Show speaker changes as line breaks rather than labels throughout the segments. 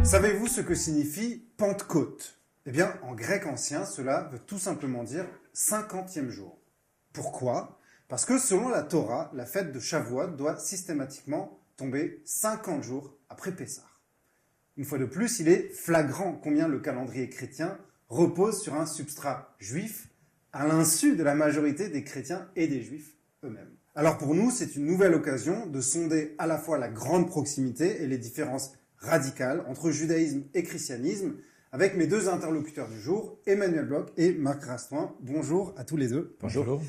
Savez-vous ce que signifie Pentecôte? Eh bien, en grec ancien, cela veut tout simplement dire 50e jour. Pourquoi? Parce que selon la Torah, la fête de Shavuot doit systématiquement tomber 50 jours après Pessah. Une fois de plus, il est flagrant combien le calendrier chrétien repose sur un substrat juif, à l'insu de la majorité des chrétiens et des juifs eux-mêmes. Alors pour nous, c'est une nouvelle occasion de sonder à la fois la grande proximité et les différences radicales entre judaïsme et christianisme, avec mes deux interlocuteurs du jour, Emmanuel Bloch et Marc Rastoin. Bonjour à tous les deux.
Bonjour.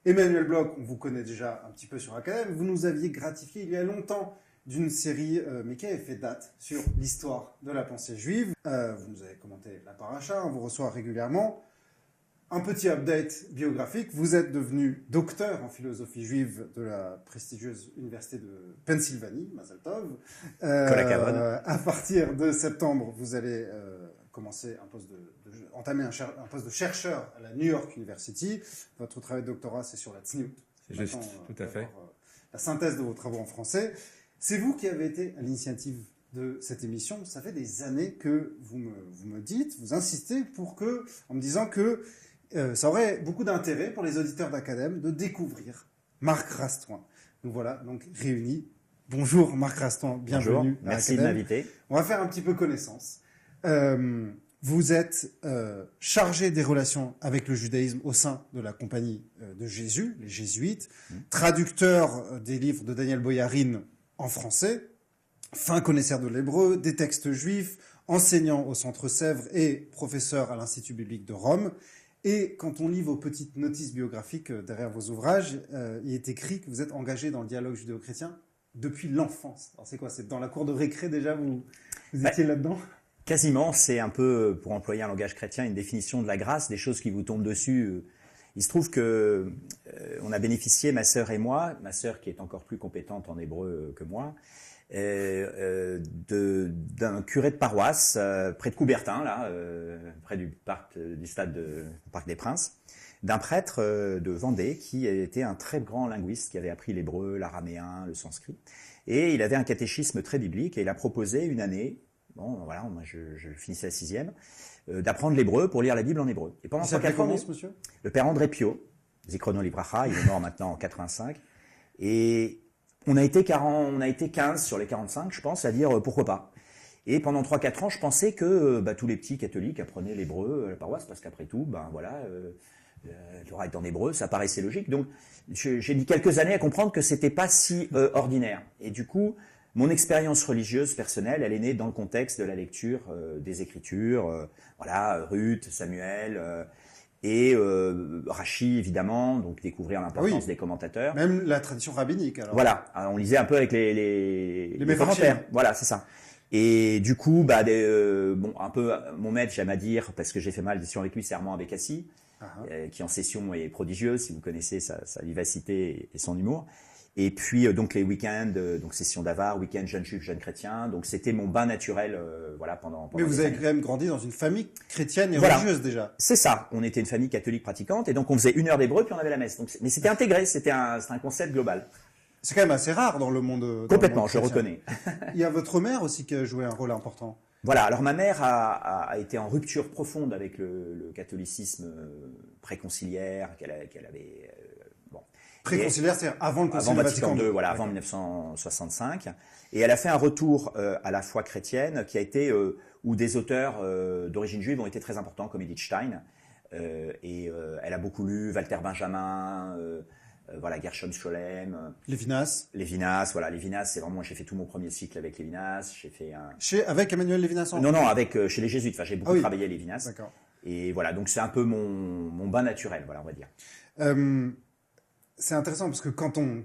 Emmanuel Bloch, on vous connaît déjà un petit peu sur Academ. Vous nous aviez gratifié il y a longtemps d'une série, mais qui avait fait date, sur l'histoire de la pensée juive. Vous nous avez commenté la paracha, on vous reçoit régulièrement. Un petit update biographique. Vous êtes devenu docteur en philosophie juive de la prestigieuse université de Pennsylvanie, Mazal Tov. À partir de septembre, vous allez commencer entamer un poste de chercheur à la New York University. Votre travail de doctorat, c'est sur la tzniut.
C'est juste, tout à fait.
La synthèse de vos travaux en français. C'est vous qui avez été à l'initiative de cette émission. Ça fait des années que vous me dites, vous insistez en me disant que ça aurait beaucoup d'intérêt pour les auditeurs d'Academ de découvrir Marc Rastoin. Nous voilà donc réunis. Bonjour Marc Rastoin, bienvenue.
Bonjour, merci de m'inviter.
On va faire un petit peu connaissance. Vous êtes chargé des relations avec le judaïsme au sein de la compagnie de Jésus, les jésuites, traducteur des livres de Daniel Boyarin en français, fin connaisseur de l'hébreu, des textes juifs, enseignant au Centre Sèvres et professeur à l'Institut biblique de Rome. Et quand on lit vos petites notices biographiques derrière vos ouvrages, il est écrit que vous êtes engagé dans le dialogue judéo-chrétien depuis l'enfance. Alors c'est quoi? C'est dans la cour de récré déjà, vous étiez là-dedans?
Quasiment, c'est un peu, pour employer un langage chrétien, une définition de la grâce, des choses qui vous tombent dessus. Il se trouve que on a bénéficié, ma sœur et moi, ma sœur qui est encore plus compétente en hébreu que moi, d'un curé de paroisse près de Coubertin, là, près du stade du Parc des Princes, d'un prêtre de Vendée qui était un très grand linguiste qui avait appris l'hébreu, l'araméen, le sanskrit, et il avait un catéchisme très biblique et il a proposé une année, moi je finissais la 6e, d'apprendre l'hébreu pour lire la Bible en hébreu. Et pendant 3-4 ans,
monsieur
le père André Pio, Zichrono Livracha, il est mort maintenant en 85, et on a été 15 sur les 45, je pense, à dire pourquoi pas. Et pendant 3-4 ans, je pensais que tous les petits catholiques apprenaient l'hébreu à la paroisse, parce qu'après tout, le Torah est en hébreu, ça paraissait logique. Donc, j'ai mis quelques années à comprendre que c'était pas si ordinaire. Et du coup, mon expérience religieuse personnelle, elle est née dans le contexte de la lecture des Écritures, Ruth, Samuel. Et Rachi, évidemment, donc découvrir l'importance des commentateurs.
Même la tradition rabbinique, alors.
Voilà, on lisait un peu avec les commentaires. Voilà, c'est ça. Et du coup, un peu mon maître, j'aime à dire, parce que j'ai fait mal d'édition avec lui, c'est Armand Abécassi, qui en session est prodigieux, si vous connaissez sa vivacité et son humour. Et puis donc les week-ends, donc session d'Avar, week-end jeune juif, jeune chrétien. Donc c'était mon bain naturel, pendant.
Mais vous avez quand même grandi dans une famille chrétienne et religieuse déjà.
C'est ça. On était une famille catholique pratiquante et donc on faisait 1 heure d'hébreu puis on avait la messe. Donc, mais c'était intégré, c'était un concept global.
C'est quand même assez rare dans le monde.
Complètement, je reconnais.
Il y a votre mère aussi qui a joué un rôle important.
Voilà. Alors ma mère a été en rupture profonde avec le catholicisme préconciliaire qu'elle avait.
Préconciliaire, c'est-à-dire avant le Concile
Vatican II, avant 1965. Et elle a fait un retour à la foi chrétienne qui a été où des auteurs d'origine juive ont été très importants, comme Edith Stein. Elle a beaucoup lu Walter Benjamin, Gershom Scholem.
Lévinas,
c'est vraiment, moi j'ai fait tout mon premier cycle avec Lévinas. J'ai fait
avec Emmanuel Lévinas
Non, chez les jésuites. Enfin, j'ai beaucoup travaillé Lévinas.
D'accord.
Et voilà, donc c'est un peu mon bain naturel, on va dire.
C'est intéressant parce que quand on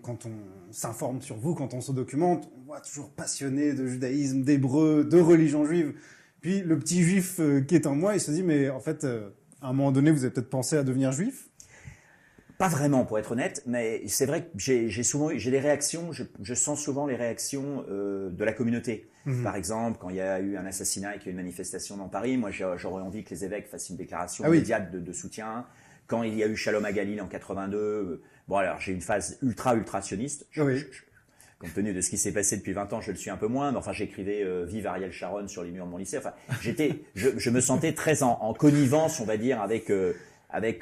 s'informe sur vous, quand on se documente, on voit toujours passionné de judaïsme, d'hébreu, de religion juive. Puis le petit juif qui est en moi, il se dit mais en fait, à un moment donné, vous avez peut-être pensé à devenir juif?
Pas vraiment, pour être honnête, mais c'est vrai que j'ai des réactions, je sens souvent les réactions de la communauté. Par exemple, quand il y a eu un assassinat et qu'il y a eu une manifestation dans Paris, moi j'aurais envie que les évêques fassent une déclaration immédiate de soutien. Quand il y a eu Shalom à Galil en 82, bon alors j'ai une phase ultra sioniste. compte tenu de ce qui s'est passé depuis 20 ans, je le suis un peu moins. Mais enfin, j'écrivais Vive Ariel Sharon sur les murs de mon lycée. Enfin, je me sentais très en connivence, on va dire, avec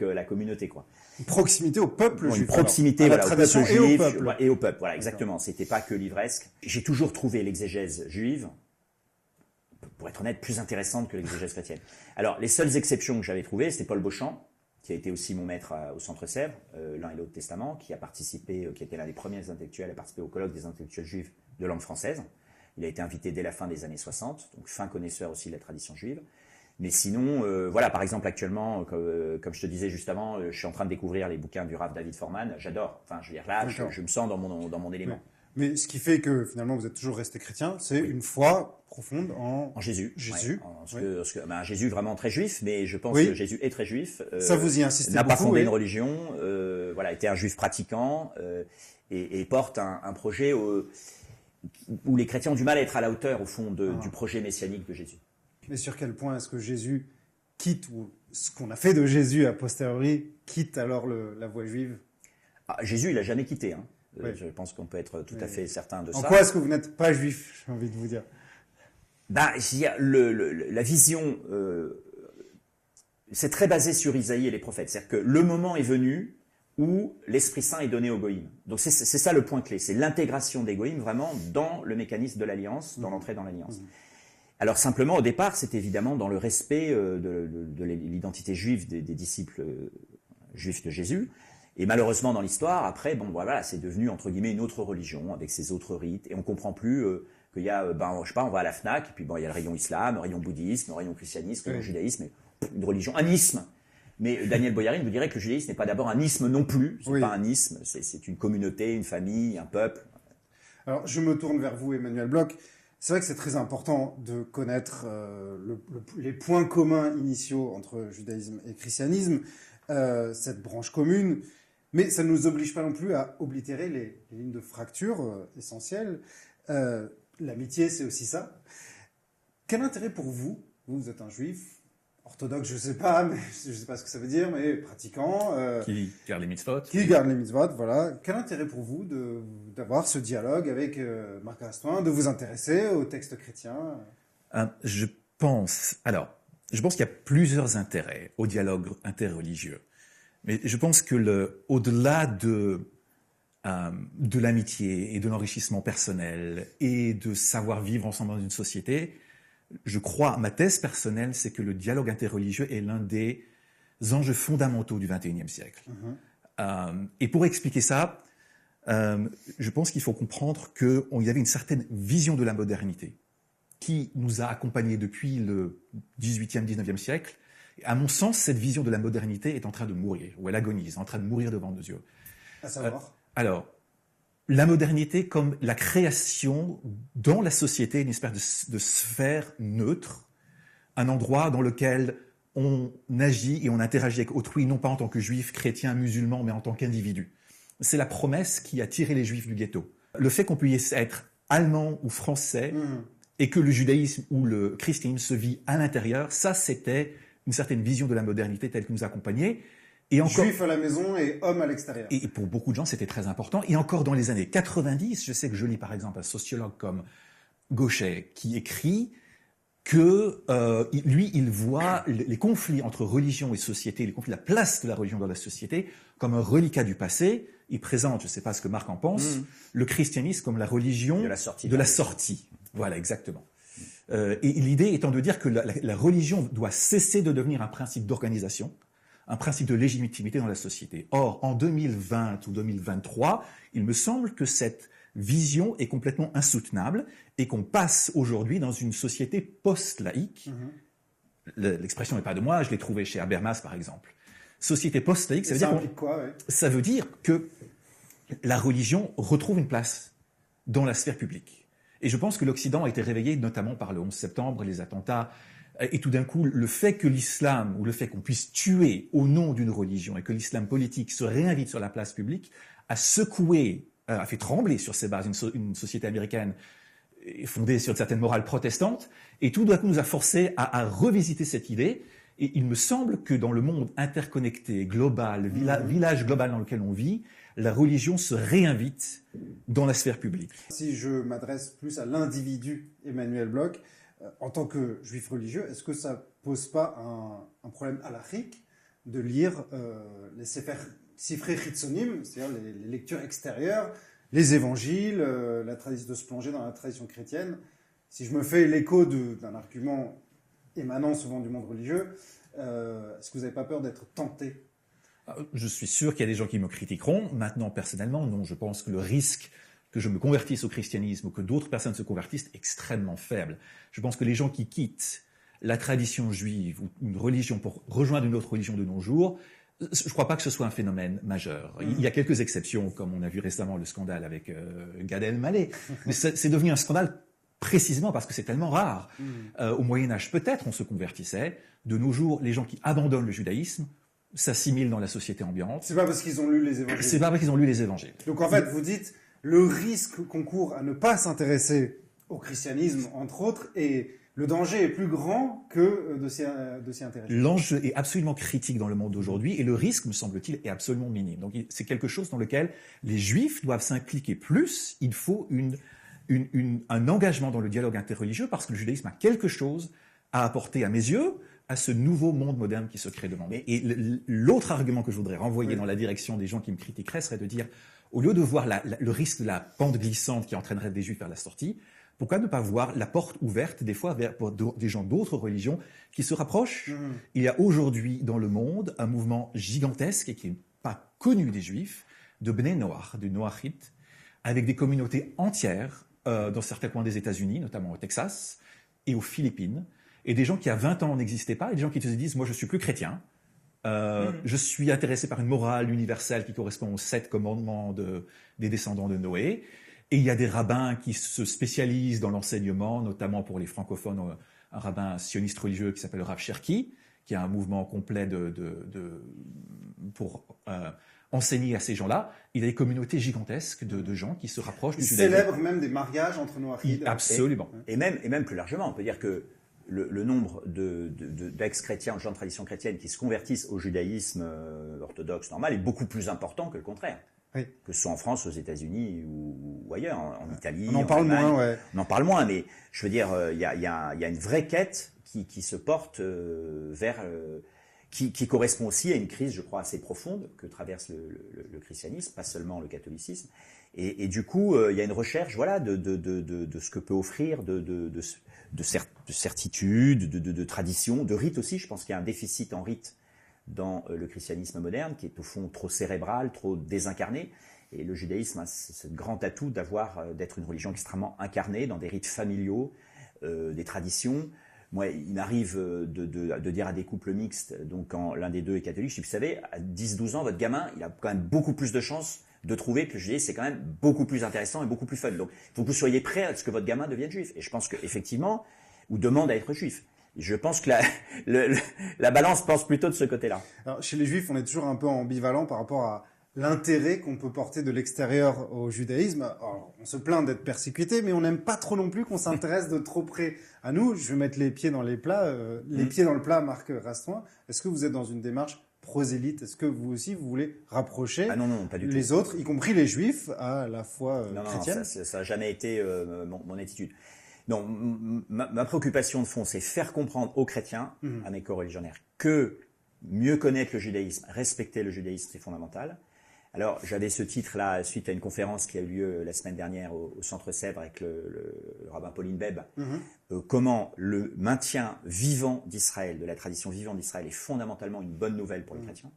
la communauté, quoi.
Une proximité au peuple juif.
Une proximité,
alors,
voilà, au peuple juif
et au peuple.
et au peuple. Voilà, exactement. C'était pas que livresque. J'ai toujours trouvé l'exégèse juive, pour être honnête, plus intéressante que l'exégèse chrétienne. Alors, les seules exceptions que j'avais trouvées, c'était Paul Beauchamp, qui a été aussi mon maître au Centre Sèvres, l'un et l'autre Testament, qui a participé, qui était l'un des premiers intellectuels à participer au colloque des intellectuels juifs de langue française. Il a été invité dès la fin des années 60, donc fin connaisseur aussi de la tradition juive. Mais sinon, voilà, par exemple, actuellement, comme je te disais juste avant, je suis en train de découvrir les bouquins du Rav David Forman. J'adore. Enfin, je veux dire, là, je me sens dans mon élément.
Mais ce qui fait que finalement vous êtes toujours resté chrétien, c'est une foi profonde en
Jésus.
Jésus.
Ouais, Jésus vraiment très juif, mais je pense que Jésus est très juif.
Ça vous y insistez
n'a
beaucoup.
N'a pas fondé une religion, voilà, était un juif pratiquant et porte un projet où les chrétiens ont du mal à être à la hauteur, au fond, du projet messianique de Jésus.
Mais sur quel point est-ce que Jésus quitte, ou ce qu'on a fait de Jésus a posteriori, quitte alors la voie juive?
Jésus, il n'a jamais quitté. Hein. Je pense qu'on peut être tout à fait certain de ça.
En quoi est-ce que vous n'êtes pas juif, j'ai envie de vous dire?
La vision, c'est très basé sur Isaïe et les prophètes. C'est-à-dire que le moment est venu où l'Esprit Saint est donné aux goïms. Donc c'est ça le point clé, c'est l'intégration des goïms vraiment dans le mécanisme de l'alliance, dans l'entrée dans l'alliance. Alors simplement, au départ, c'est évidemment dans le respect de l'identité juive des disciples juifs de Jésus. Et malheureusement, dans l'histoire, après, voilà, c'est devenu, entre guillemets, une autre religion, avec ses autres rites, et on comprend plus qu'il y a, je sais pas, on va à la FNAC, et puis il y a le rayon islam, le rayon bouddhisme, le rayon christianisme, le rayon judaïsme, une religion, un isme. Mais Daniel Boyarin vous dirait que le judaïsme n'est pas d'abord un isme non plus, c'est pas un isme, c'est une communauté, une famille, un peuple.
Alors, je me tourne vers vous, Emmanuel Bloch. C'est vrai que c'est très important de connaître les points communs initiaux entre judaïsme et christianisme, cette branche commune. Mais ça ne nous oblige pas non plus à oblitérer les lignes de fracture essentielles. L'amitié, c'est aussi ça. Quel intérêt pour vous, vous êtes un juif, orthodoxe, je ne sais pas, mais je ne sais pas ce que ça veut dire, mais pratiquant.
Qui garde les mitzvot.
Qui garde les mitzvot, voilà. Quel intérêt pour vous d'avoir ce dialogue avec Marc Rastoin, de vous intéresser aux textes chrétiens?
Je pense qu'il y a plusieurs intérêts au dialogue interreligieux. Mais je pense que au-delà de l'amitié et de l'enrichissement personnel et de savoir vivre ensemble dans une société, je crois, ma thèse personnelle, c'est que le dialogue interreligieux est l'un des enjeux fondamentaux du XXIe siècle. Et pour expliquer ça, je pense qu'il faut comprendre qu'il y avait une certaine vision de la modernité qui nous a accompagnés depuis le XVIIIe, XIXe siècle. Et à mon sens, cette vision de la modernité est en train de mourir, ou elle agonise, en train de mourir devant nos yeux.
À savoir
alors, la modernité comme la création dans la société d'une espèce de sphère neutre, un endroit dans lequel on agit et on interagit avec autrui, non pas en tant que juif, chrétien, musulman, mais en tant qu'individu. C'est la promesse qui a tiré les juifs du ghetto. Le fait qu'on puisse être allemand ou français et que le judaïsme ou le christianisme se vit à l'intérieur, ça c'était une certaine vision de la modernité telle que nous accompagnait. Et encore,
juif à la maison et homme à l'extérieur.
Et pour beaucoup de gens, c'était très important. Et encore dans les années 90, je sais que je lis par exemple un sociologue comme Gauchet qui écrit que lui, il voit les conflits entre religion et société, les conflits, la place de la religion dans la société, comme un reliquat du passé. Il présente, je ne sais pas ce que Marc en pense, le christianisme comme la religion de la sortie. Voilà, exactement. Et l'idée étant de dire que la religion doit cesser de devenir un principe d'organisation, un principe de légitimité dans la société. Or, en 2020 ou 2023, il me semble que cette vision est complètement insoutenable et qu'on passe aujourd'hui dans une société post-laïque. L'expression n'est pas de moi, je l'ai trouvée chez Habermas par exemple. Société post-laïque, ça veut dire que la religion retrouve une place dans la sphère publique. Et je pense que l'Occident a été réveillé notamment par le 11 septembre, les attentats, et tout d'un coup, le fait que l'islam, ou le fait qu'on puisse tuer au nom d'une religion, et que l'islam politique se réinvite sur la place publique, a secoué, a fait trembler sur ses bases une société américaine fondée sur une certaine morale protestante, et tout d'un coup nous a forcé à revisiter cette idée. Et il me semble que dans le monde interconnecté, global, village global dans lequel on vit, la religion se réinvite dans la sphère publique.
Si je m'adresse plus à l'individu Emmanuel Bloch, en tant que juif religieux, est-ce que ça pose pas un problème halachique de lire les Sifrei Chitzonim, c'est-à-dire les lectures extérieures, les évangiles, de se plonger dans la tradition chrétienne? Si je me fais l'écho d'un argument émanant souvent du monde religieux, est-ce que vous n'avez pas peur d'être tenté?
Je suis sûr qu'il y a des gens qui me critiqueront. Maintenant, personnellement, non. Je pense que le risque que je me convertisse au christianisme ou que d'autres personnes se convertissent est extrêmement faible. Je pense que les gens qui quittent la tradition juive ou une religion pour rejoindre une autre religion de nos jours, je ne crois pas que ce soit un phénomène majeur. Il y a quelques exceptions, comme on a vu récemment le scandale avec Gad Elmaleh. Mais c'est devenu un scandale précisément parce que c'est tellement rare. Au Moyen-Âge, peut-être on se convertissait. De nos jours, les gens qui abandonnent le judaïsme s'assimilent dans la société ambiante.
C'est pas parce qu'ils ont lu les évangiles.
C'est pas parce qu'ils ont lu les évangiles.
Donc en fait, vous dites, le risque qu'on court à ne pas s'intéresser au christianisme, entre autres, et le danger est plus grand que de s'y intéresser.
L'enjeu est absolument critique dans le monde d'aujourd'hui et le risque, me semble-t-il, est absolument minime. Donc c'est quelque chose dans lequel les Juifs doivent s'impliquer plus. Il faut un engagement dans le dialogue interreligieux parce que le judaïsme a quelque chose à apporter, à mes yeux, à ce nouveau monde moderne qui se crée devant nous. Et l'autre argument que je voudrais renvoyer dans la direction des gens qui me critiqueraient serait de dire, au lieu de voir le risque de la pente glissante qui entraînerait des Juifs vers la sortie, pourquoi ne pas voir la porte ouverte des fois pour des gens d'autres religions qui se rapprochent? Il y a aujourd'hui dans le monde un mouvement gigantesque et qui n'est pas connu des Juifs, de Bnei Noach, du Noachite, avec des communautés entières dans certains coins des États-Unis, notamment au Texas et aux Philippines, et des gens qui à 20 ans n'existaient pas, et des gens qui se disent « moi je suis plus chrétien, je suis intéressé par une morale universelle qui correspond aux 7 commandements des descendants de Noé ». Et il y a des rabbins qui se spécialisent dans l'enseignement, notamment pour les francophones, un rabbin sioniste religieux qui s'appelle Rav Cherki, qui a un mouvement complet pour enseigner à ces gens-là. Il y a des communautés gigantesques de gens qui se rapprochent du judaïsme.
Ils célèbrent même des mariages entre Noachides.
Absolument.
Et même plus largement, on peut dire que le nombre d'ex-chrétiens, de gens de tradition chrétienne qui se convertissent au judaïsme orthodoxe normal est beaucoup plus important que le contraire.
Oui.
Que ce soit en France, aux États-Unis ou ailleurs, en Italie.
On en parle
Allemagne.
moins, ouais.
On en parle moins, mais je veux dire, il y a une vraie quête qui se porte vers, qui correspond aussi à une crise, je crois, assez profonde que traverse le christianisme, pas seulement le catholicisme. Et du coup, il y a une recherche, voilà, de ce que peut offrir, de certitude, de tradition, de rite aussi. Je pense qu'il y a un déficit en rite dans le christianisme moderne, qui est au fond trop cérébral, trop désincarné. Et le judaïsme a ce grand atout d'être une religion extrêmement incarnée, dans des rites familiaux, des traditions. Moi, il m'arrive de dire à des couples mixtes, donc quand l'un des deux est catholique, je dis, vous savez, à 10-12 ans, votre gamin, il a quand même beaucoup plus de chances de trouver que le judaïsme, c'est quand même beaucoup plus intéressant et beaucoup plus fun. Donc, il faut que vous soyez prêts à ce que votre gamin devienne juif. Et je pense qu'effectivement, ou demande à être juif. Je pense que la balance pense plutôt de ce côté-là.
Alors, chez les Juifs, on est toujours un peu ambivalent par rapport à l'intérêt qu'on peut porter de l'extérieur au judaïsme. Alors, on se plaint d'être persécuté, mais on n'aime pas trop non plus qu'on s'intéresse de trop près à nous. Je vais mettre les pieds dans les plats, pieds dans le plat, Marc Rastoin. Est-ce que vous êtes dans une démarche prosélyte? Est-ce que vous aussi, vous voulez rapprocher
non, pas du
les
tout.
autres, y compris les Juifs, à la foi chrétienne?
Non, ça n'a jamais été mon attitude. Non, ma préoccupation de fond, c'est faire comprendre aux chrétiens, à mes coreligionnaires, que mieux connaître le judaïsme, respecter le judaïsme, c'est fondamental. Alors, j'avais ce titre-là suite à une conférence qui a eu lieu la semaine dernière au Centre Sèvres avec le rabbin Pauline Beb. Comment le maintien vivant d'Israël, de la tradition vivante d'Israël, est fondamentalement une bonne nouvelle pour les chrétiens.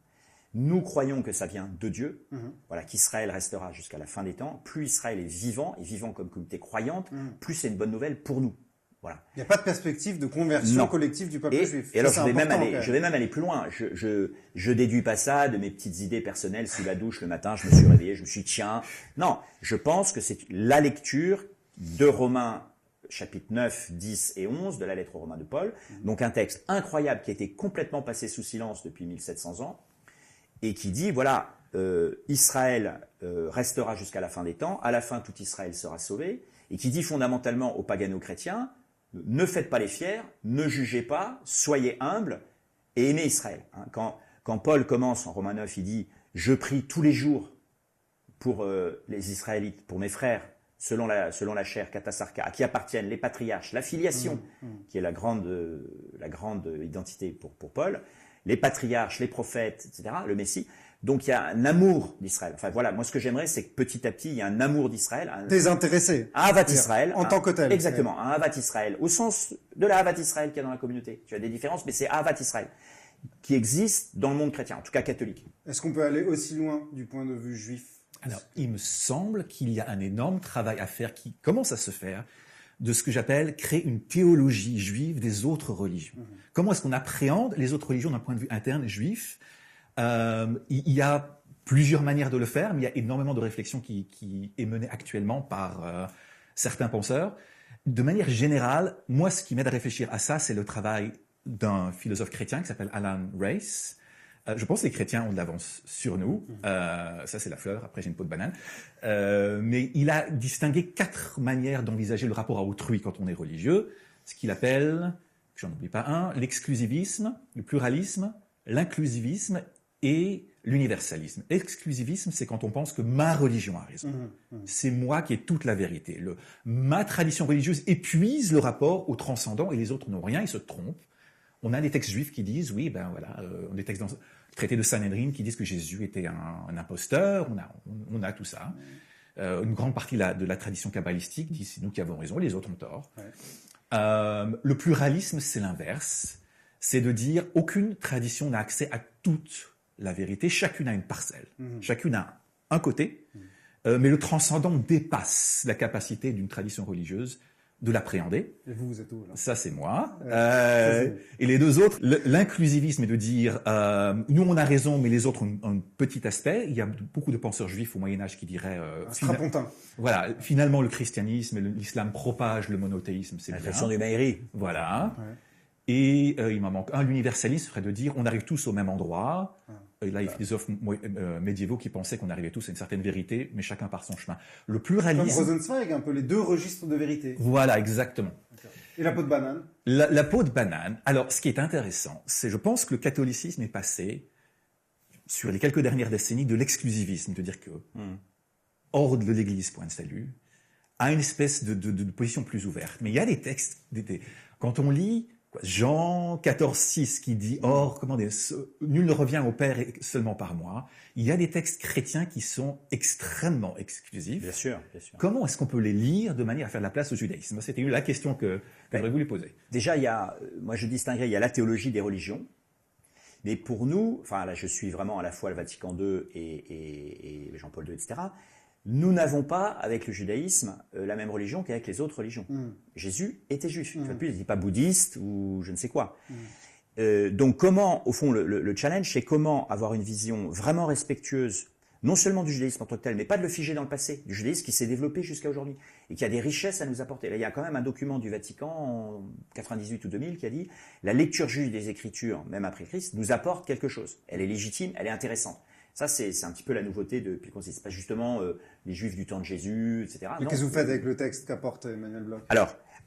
Nous croyons que ça vient de Dieu, voilà, qu'Israël restera jusqu'à la fin des temps. Plus Israël est vivant, et vivant comme communauté croyante, plus c'est une bonne nouvelle pour nous. Voilà.
Il n'y a pas de perspective de conversion collective du peuple juif.
Et alors, je vais même aller plus loin. Je déduis pas ça de mes petites idées personnelles. Sous la douche, le matin, je me suis réveillé, je me suis dit, tiens. Non, je pense que c'est la lecture de Romains, chapitre 9, 10 et 11, de la lettre aux Romains de Paul. Donc, un texte incroyable qui a été complètement passé sous silence depuis 1700 ans. Et qui dit, voilà, Israël restera jusqu'à la fin des temps, à la fin tout Israël sera sauvé, et qui dit fondamentalement aux pagano-chrétiens, ne faites pas les fiers, ne jugez pas, soyez humbles et aimez Israël. Quand Paul commence en Romains 9, il dit, je prie tous les jours pour les Israélites, pour mes frères, selon la chair, katasarka, à qui appartiennent les patriarches, la filiation, qui est la grande identité pour Paul, les patriarches, les prophètes, etc., le Messie. Donc il y a un amour d'Israël. Enfin voilà, moi ce que j'aimerais, c'est que petit à petit, il y a un amour d'Israël.
Désintéressé.
Un Havat Israël.
En tant que tel.
Exactement, un Havat Israël. Au sens de la Havat Israël qu'il y a dans la communauté. Tu as des différences, mais c'est Havat Israël qui existe dans le monde chrétien, en tout cas catholique.
Est-ce qu'on peut aller aussi loin du point de vue juif?
Alors, il me semble qu'il y a un énorme travail à faire qui commence à se faire de ce que j'appelle créer une théologie juive des autres religions. Comment est-ce qu'on appréhende les autres religions d'un point de vue interne juif? Il y a plusieurs manières de le faire, mais il y a énormément de réflexions qui est menée actuellement par certains penseurs. De manière générale, moi, ce qui m'aide à réfléchir à ça, c'est le travail d'un philosophe chrétien qui s'appelle Alan Race. Je pense que les chrétiens ont de l'avance sur nous. Ça, c'est la fleur. Après, j'ai une peau de banane. Mais il a distingué 4 manières d'envisager le rapport à autrui quand on est religieux. Ce qu'il appelle, j'en oublie pas un, l'exclusivisme, le pluralisme, l'inclusivisme et l'universalisme. Exclusivisme, c'est quand on pense que ma religion a raison. C'est moi qui ai toute la vérité. Ma tradition religieuse épuise le rapport au transcendant et les autres n'ont rien, ils se trompent. On a des textes juifs qui disent, oui, ben voilà, des textes dans le traité de Sanhedrin qui disent que Jésus était un imposteur, on a tout ça. Une grande partie de la tradition kabbalistique dit, c'est nous qui avons raison, les autres ont tort. Le pluralisme, c'est l'inverse. C'est de dire, aucune tradition n'a accès à toute la vérité, chacune a une parcelle, chacune a un côté, mais le transcendant dépasse la capacité d'une tradition religieuse de l'appréhender.
Et vous êtes où, là?
Ça, c'est moi. Et les deux autres, l'inclusivisme est de dire, nous, on a raison, mais les autres ont un petit aspect. Il y a beaucoup de penseurs juifs au Moyen-Âge qui diraient...
strapontin.
Voilà, finalement, le christianisme et l'islam propagent le monothéisme, c'est
la
bien.
question du Meiri.
Voilà. Et il m'en manque un. L'universalisme serait de dire, on arrive tous au même endroit. Et là, il y a des philosophes médiévaux qui pensaient qu'on arrivait tous à une certaine vérité, mais chacun par son chemin. Le pluralisme...
Comme Rosenzweig, un peu les deux registres de vérité.
Voilà, exactement.
Et la peau de banane?
La peau de banane. Alors, ce qui est intéressant, c'est, je pense que le catholicisme est passé, sur les quelques dernières décennies, de l'exclusivisme, de dire que, hors de l'Église, point de salut, à une espèce de position plus ouverte. Mais il y a des textes, quand on lit... Jean 14,6 qui dit « Or, nul ne revient au Père seulement par moi ». Il y a des textes chrétiens qui sont extrêmement exclusifs.
Bien sûr, bien sûr.
Comment est-ce qu'on peut les lire de manière à faire de la place au judaïsme? C'était la question que j'aurais voulu poser.
Déjà, moi je distinguerais, il y a la théologie des religions. Mais pour nous, enfin là je suis vraiment à la fois le Vatican II et Jean-Paul II, etc., nous n'avons pas, avec le judaïsme, la même religion qu'avec les autres religions. Jésus était juif. Une fois de plus, il ne dit pas bouddhiste ou je ne sais quoi. Donc comment, au fond, le challenge, c'est comment avoir une vision vraiment respectueuse, non seulement du judaïsme en tant que tel, mais pas de le figer dans le passé, du judaïsme qui s'est développé jusqu'à aujourd'hui et qui a des richesses à nous apporter. Là, il y a quand même un document du Vatican en 98 ou 2000 qui a dit « La lecture juive des Écritures, même après Christ, nous apporte quelque chose. Elle est légitime, elle est intéressante. » Ça, c'est un petit peu la nouveauté depuis qu'on sait. C'est pas justement les Juifs du temps de Jésus, etc.
Mais qu'est-ce que vous faites avec le texte qu'apporte Emmanuel Bloch?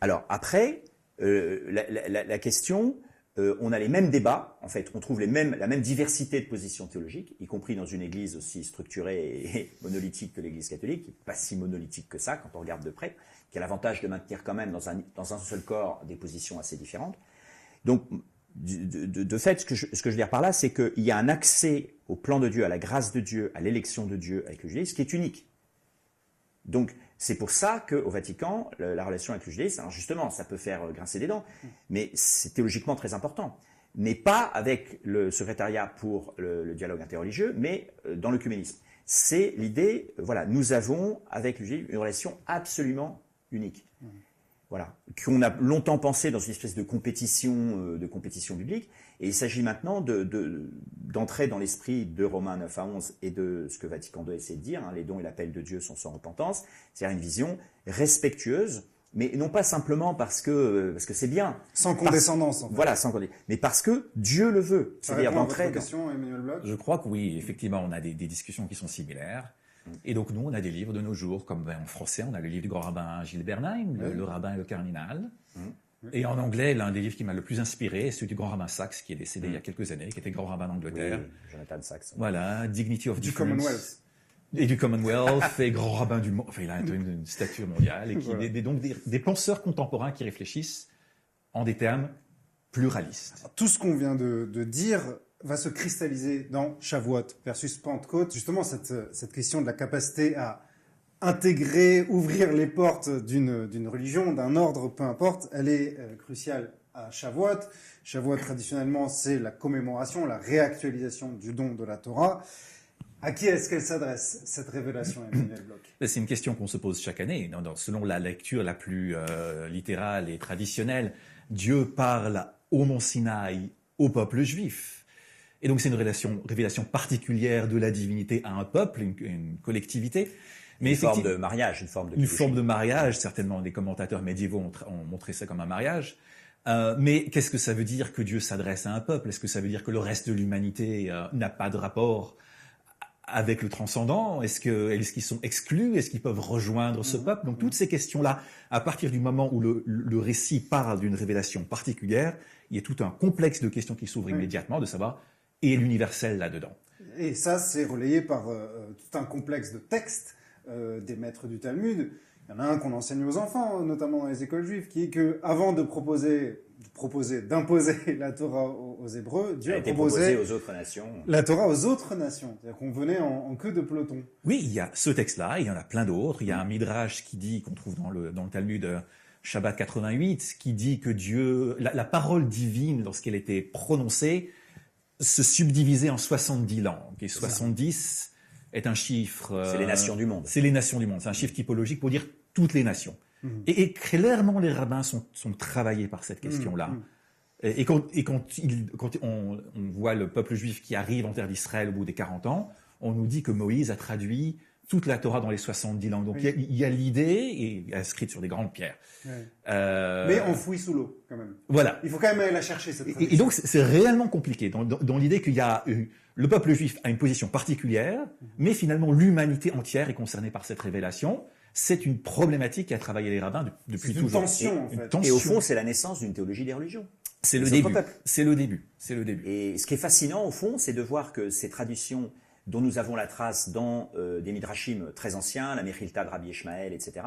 Alors après, la question, on a les mêmes débats. En fait, on trouve la même diversité de positions théologiques, y compris dans une église aussi structurée et monolithique que l'église catholique, qui n'est pas si monolithique que ça quand on regarde de près, qui a l'avantage de maintenir quand même dans un seul corps des positions assez différentes. Donc, de fait, ce que je veux dire par là, c'est qu'il y a un accès au plan de Dieu, à la grâce de Dieu, à l'élection de Dieu avec le judaïsme, qui est unique. Donc, c'est pour ça qu'au Vatican, la relation avec le judaïsme, alors justement, ça peut faire grincer des dents, mais c'est théologiquement très important. Mais pas avec le secrétariat pour le dialogue interreligieux, mais dans l'œcuménisme. C'est l'idée, voilà, nous avons avec le judaïsme une relation absolument unique. Voilà, qu'on a longtemps pensé dans une espèce de compétition biblique, et il s'agit maintenant d'entrer dans l'esprit de Romains 9 à 11 et de ce que Vatican II essaie de dire, les dons et l'appel de Dieu sont sans repentance, c'est-à-dire une vision respectueuse, mais non pas simplement parce que c'est bien.
Sans condescendance, en fait.
Voilà, sans condescendance, mais parce que Dieu le veut.
C'est-à-dire d'entrer dans... question, Emmanuel Bloch?
Je crois que oui, effectivement, on a des discussions qui sont similaires. Et donc, nous, on a des livres de nos jours, comme en français, on a le livre du grand rabbin Gilles Bernheim, le rabbin et le cardinal. Et en anglais, l'un des livres qui m'a le plus inspiré est celui du grand rabbin Sachs, qui est décédé il y a quelques années, qui était grand rabbin d'Angleterre.
Oui, Jonathan Sachs.
Voilà, Dignity of
du
Difference.
Commonwealth.
Et du Commonwealth, et grand rabbin du monde. Enfin, il a une stature mondiale. Et qui,
Voilà.
donc des penseurs contemporains qui réfléchissent en des termes pluralistes.
Tout ce qu'on vient de dire va se cristalliser dans Shavuot versus Pentecôte. Justement, cette question de la capacité à intégrer, ouvrir les portes d'une religion, d'un ordre, peu importe, elle est cruciale à Shavuot. Shavuot, traditionnellement, c'est la commémoration, la réactualisation du don de la Torah. À qui est-ce qu'elle s'adresse, cette révélation, Emmanuel Bloch?
C'est une question qu'on se pose chaque année. Selon la lecture la plus littérale et traditionnelle, Dieu parle au mont Sinaï au peuple juif. Et donc c'est une révélation particulière de la divinité à un peuple, une collectivité. Mais
une forme de mariage,
une forme de mariage, certainement. Des commentateurs médiévaux ont montré ça comme un mariage. Mais qu'est-ce que ça veut dire que Dieu s'adresse à un peuple? Est-ce que ça veut dire que le reste de l'humanité n'a pas de rapport avec le transcendant? Est-ce qu'ils sont exclus? Est-ce qu'ils peuvent rejoindre ce peuple? Donc toutes ces questions-là, à partir du moment où le récit parle d'une révélation particulière, il y a tout un complexe de questions qui s'ouvrent immédiatement, de savoir, et l'universel là-dedans.
Et ça, c'est relayé par tout un complexe de textes des maîtres du Talmud. Il y en a un qu'on enseigne aux enfants, notamment dans les écoles juives, qui est que avant d'imposer la Torah aux Hébreux, Dieu a proposé
aux autres nations.
La Torah aux autres nations. C'est-à-dire qu'on venait en queue de peloton.
Oui, il y a ce texte-là, il y en a plein d'autres. Il y a un midrash qui dit, qu'on trouve dans le Talmud Shabbat 88, qui dit que Dieu, la parole divine, lorsqu'elle était prononcée, se subdivisait en 70 langues. Et 70 est un chiffre...
c'est les nations du monde.
C'est les nations du monde. C'est un chiffre typologique pour dire toutes les nations. Et clairement, les rabbins sont travaillés par cette question-là. Et quand on voit le peuple juif qui arrive en terre d'Israël au bout des 40 ans, on nous dit que Moïse a traduit toute la Torah dans les 70 langues. Donc il y a l'idée, et inscrite sur des grandes pierres.
Mais enfouie sous l'eau, quand même.
Voilà.
Il faut quand même aller la chercher, cette tradition.
Et donc c'est réellement compliqué, dans l'idée qu'il y a... le peuple juif a une position particulière, mais finalement l'humanité entière est concernée par cette révélation. C'est une problématique qui a travaillé les rabbins depuis toujours.
C'est une tension, en fait.
Et au fond, c'est la naissance d'une théologie des religions.
C'est le début. C'est le début. C'est le début.
Et ce qui est fascinant, au fond, c'est de voir que ces traditions dont nous avons la trace dans des midrashim très anciens, la Mechilta de Rabbi Ishmael, etc.,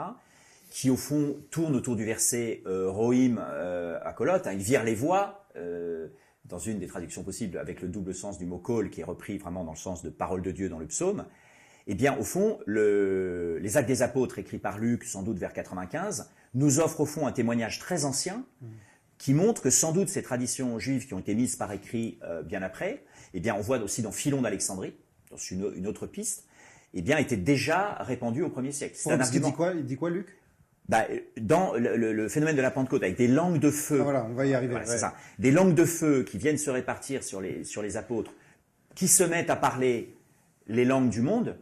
qui, au fond, tournent autour du verset Rohim à Kolot, ils virent les voix, dans une des traductions possibles, avec le double sens du mot Kol, qui est repris vraiment dans le sens de parole de Dieu dans le psaume. Eh bien, au fond, les Actes des Apôtres, écrits par Luc, sans doute vers 95, nous offrent au fond un témoignage très ancien qui montre que sans doute ces traditions juives qui ont été mises par écrit bien après, eh bien, on voit aussi dans Philon d'Alexandrie, dans une autre piste, eh bien, étaient déjà répandues au 1er siècle.
C'est un argument. Il dit quoi, Luc?
Dans le phénomène de la Pentecôte, avec des langues de feu.
Ah, voilà, on va y arriver.
Voilà, c'est ça. Des langues de feu qui viennent se répartir sur les apôtres, qui se mettent à parler les langues du monde,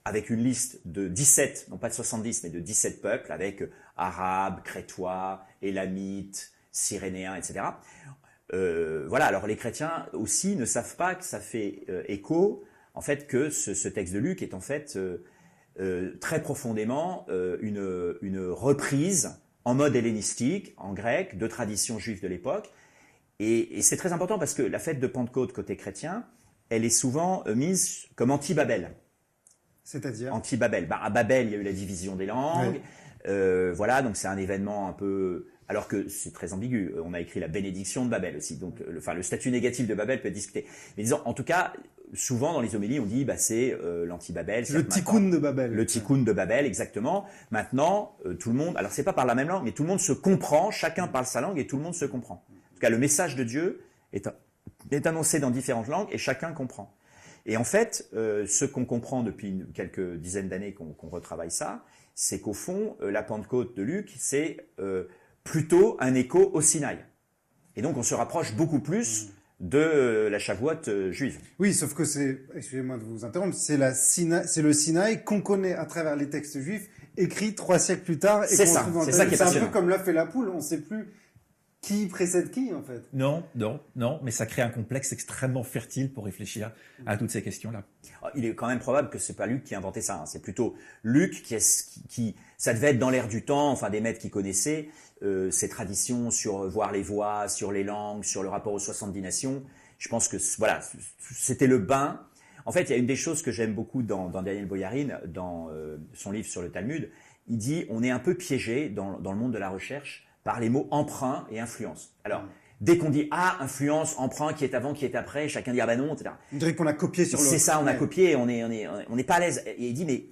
avec une liste de 17, non pas de 70, mais de 17 peuples, avec arabes, crétois, élamites, cyrénéens, etc. Voilà, alors les chrétiens aussi ne savent pas que ça fait écho, en fait, que ce texte de Luc est en fait très profondément une reprise en mode hellénistique, en grec, de traditions juives de l'époque. Et c'est très important parce que la fête de Pentecôte côté chrétien, elle est souvent mise comme anti-Babel.
C'est-à-dire
anti-Babel. À Babel, il y a eu la division des langues.
Ouais.
Voilà, donc c'est un événement un peu... Alors que c'est très ambigu. On a écrit la bénédiction de Babel aussi. Donc, le statut négatif de Babel peut être discuté. Mais disons, en tout cas, souvent dans les homélies, on dit c'est l'anti-Babel.
Le tikkun de Babel.
Le tikkun de Babel, exactement. Maintenant, tout le monde... Alors, c'est pas par la même langue, mais tout le monde se comprend. Chacun parle sa langue et tout le monde se comprend. En tout cas, le message de Dieu est annoncé dans différentes langues et chacun comprend. Et en fait, ce qu'on comprend depuis quelques dizaines d'années qu'on retravaille ça, c'est qu'au fond, la Pentecôte de Luc, c'est plutôt un écho au Sinaï. Et donc, on se rapproche beaucoup plus de la Shavuot juive.
Oui, sauf que excusez-moi de vous interrompre, c'est le Sinaï qu'on connaît à travers les textes juifs, écrits 3 siècles plus tard.
C'est ça qui est passionnant.
C'est un peu comme l'œuf et la poule, on ne sait plus qui précède qui, en fait.
Non, mais ça crée un complexe extrêmement fertile pour réfléchir à toutes ces questions-là.
Il est quand même probable que c'est pas Luc qui a inventé ça. C'est plutôt Luc qui ça devait être dans l'air du temps, enfin des maîtres qui connaissaient ces traditions sur voir les voix, sur les langues, sur le rapport aux 70 nations. Je pense que voilà, c'était le bain. En fait, il y a une des choses que j'aime beaucoup dans Daniel Boyarin, dans son livre sur le Talmud. Il dit on est un peu piégé dans le monde de la recherche par les mots emprunt et influence. Alors, dès qu'on dit influence, emprunt, qui est avant, qui est après, chacun dit bah non, etc.
On dirait qu'on a copié sur l'autre.
C'est ça, on a copié, on n'est pas à l'aise. Et il dit mais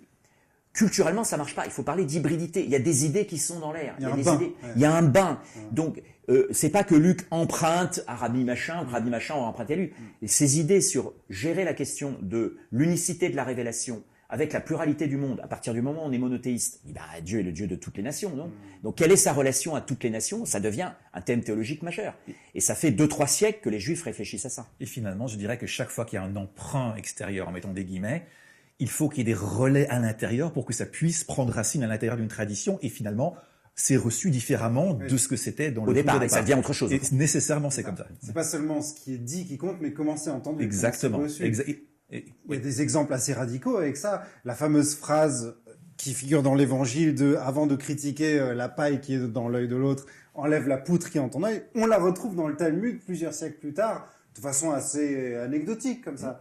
culturellement, ça marche pas. Il faut parler d'hybridité. Il y a des idées qui sont dans l'air.
Il y a
un bain. Donc, c'est pas que Luc emprunte à Rabbi Machin, ou Rabbi Machin aura emprunté à lui. Et ces idées sur gérer la question de l'unicité de la révélation avec la pluralité du monde, à partir du moment où on est monothéiste, Dieu est le Dieu de toutes les nations, non? Donc, quelle est sa relation à toutes les nations? Ça devient un thème théologique majeur. Et ça fait 2-3 siècles que les Juifs réfléchissent à ça.
Et finalement, je dirais que chaque fois qu'il y a un emprunt extérieur, en mettant des guillemets, il faut qu'il y ait des relais à l'intérieur pour que ça puisse prendre racine à l'intérieur d'une tradition et finalement, c'est reçu différemment de ce que c'était dans le
départ. Et ça devient autre chose.
Et nécessairement, c'est comme ça.
C'est pas seulement ce qui est dit qui compte, mais comment c'est entendu.
Exactement.
Il y a des exemples assez radicaux avec ça. La fameuse phrase qui figure dans l'évangile de « avant de critiquer la paille qui est dans l'œil de l'autre, enlève la poutre qui est dans ton œil », on la retrouve dans le Talmud plusieurs siècles plus tard, de façon assez anecdotique comme ça.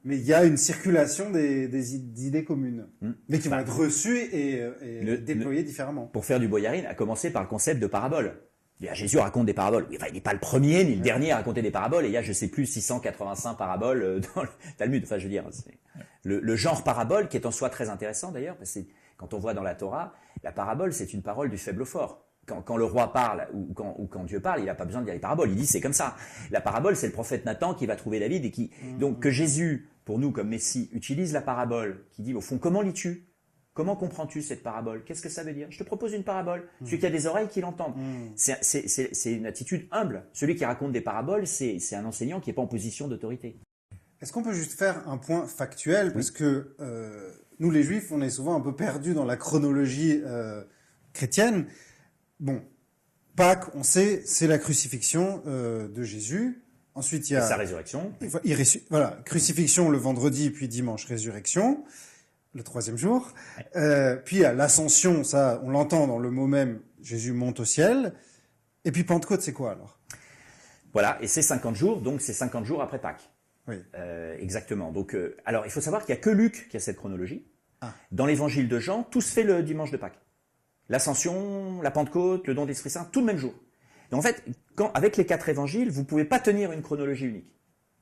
Mais il y a une circulation des idées communes, mais qui vont être reçues et déployées différemment.
Pour faire du Boyarin, à commencer par le concept de parabole. Jésus raconte des paraboles. Enfin, il n'est pas le premier ni le dernier à raconter des paraboles. Et il y a, je sais plus, 685 paraboles dans le Talmud. Enfin, je veux dire, le genre parabole, qui est en soi très intéressant d'ailleurs, parce que quand on voit dans la Torah, la parabole, c'est une parole du faible au fort. Quand le roi parle ou quand Dieu parle, il n'a pas besoin de dire les paraboles. Il dit c'est comme ça. La parabole, c'est le prophète Nathan qui va trouver David et qui donc que Jésus, pour nous comme Messie, utilise la parabole, qui dit au fond comment lis-tu? Comment comprends-tu cette parabole? Qu'est-ce que ça veut dire? Je te propose une parabole. Celui qui a des oreilles, qui l'entende. C'est une attitude humble. Celui qui raconte des paraboles, c'est un enseignant qui n'est pas en position d'autorité.
Est-ce qu'on peut juste faire un point factuel? Parce que nous, les Juifs, on est souvent un peu perdus dans la chronologie chrétienne. Bon, Pâques, on sait, c'est la crucifixion de Jésus. Ensuite, il y a
sa résurrection.
Voilà, crucifixion le vendredi, puis dimanche, résurrection, le 3e jour. Puis il y a l'ascension, ça, on l'entend dans le mot même, Jésus monte au ciel. Et puis Pentecôte, c'est quoi alors?
Voilà, et c'est 50 jours, donc c'est 50 jours après Pâques.
Oui.
Exactement. Donc, alors, il faut savoir qu'il n'y a que Luc qui a cette chronologie. Dans l'évangile de Jean, tout se fait le dimanche de Pâques. L'ascension, la Pentecôte, le don de l'Esprit Saint, tout le même jour. Donc en fait, avec les 4 évangiles, vous ne pouvez pas tenir une chronologie unique.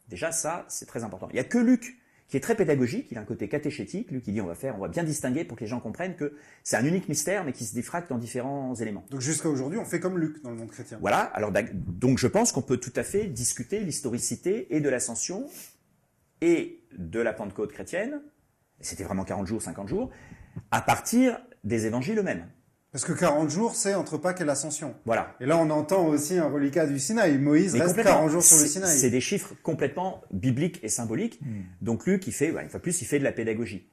Déjà, ça, c'est très important. Il n'y a que Luc qui est très pédagogique, il a un côté catéchétique, Luc qui dit on va bien distinguer pour que les gens comprennent que c'est un unique mystère, mais qui se diffracte dans différents éléments.
Donc jusqu'à aujourd'hui, on fait comme Luc dans le monde chrétien.
Voilà, alors donc je pense qu'on peut tout à fait discuter l'historicité et de l'ascension et de la Pentecôte chrétienne, c'était vraiment 40 jours, 50 jours, à partir des évangiles eux-mêmes.
Parce que 40 jours, c'est entre Pâques et l'Ascension.
Voilà.
Et là, on entend aussi un reliquat du Sinaï. Moïse reste 40 jours sur le Sinaï.
C'est des chiffres complètement bibliques et symboliques. Donc Luc, il fait de la pédagogie.